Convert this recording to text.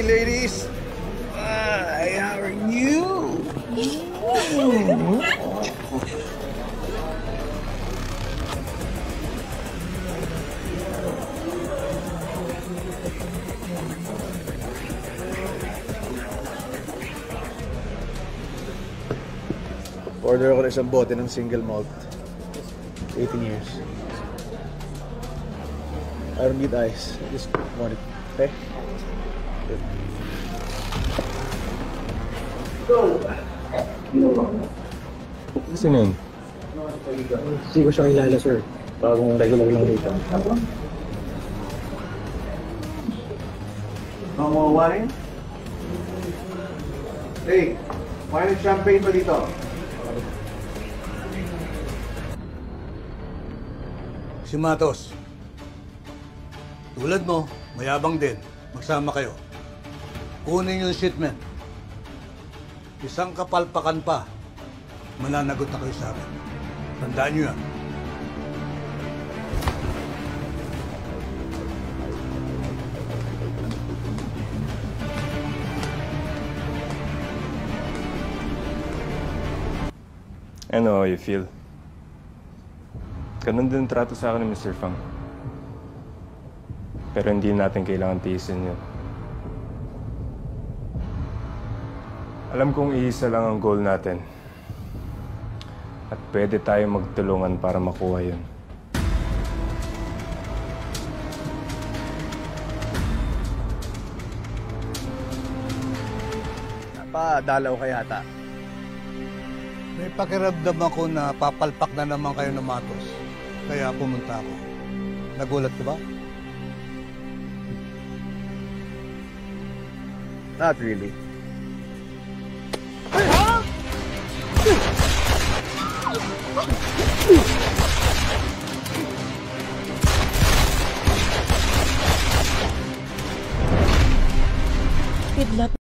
Hey, ladies. Hi, how are you? Order ako ng isang bote ng single malt. 18 years. I don't need ice. I just want it. Okay? Good. Sino yun? Hindi ko siya kilala, sir. Bagong regular lang dito. Mga wine? Hey, wine and champagne pa dito. Si Matos. Tulad mo, mayabang din. Magsama kayo. Kunin yung shipment. Isang kapalpakan pa. Mananagot na kayo sa akin. Tandaan nyo yan. I know how you feel. Ganun din trato sa akin ni Mr. Fang. Pero hindi natin kailangan tiisin yun. Alam kong iisa lang ang goal natin. At pwede tayo magtulungan para makuha yun. Napadalaw ka yata. May pakiramdam ako na papalpak na naman kayo ng Matos. Kaya pumunta ako. Nagulat ka ba? Not really. Kidnap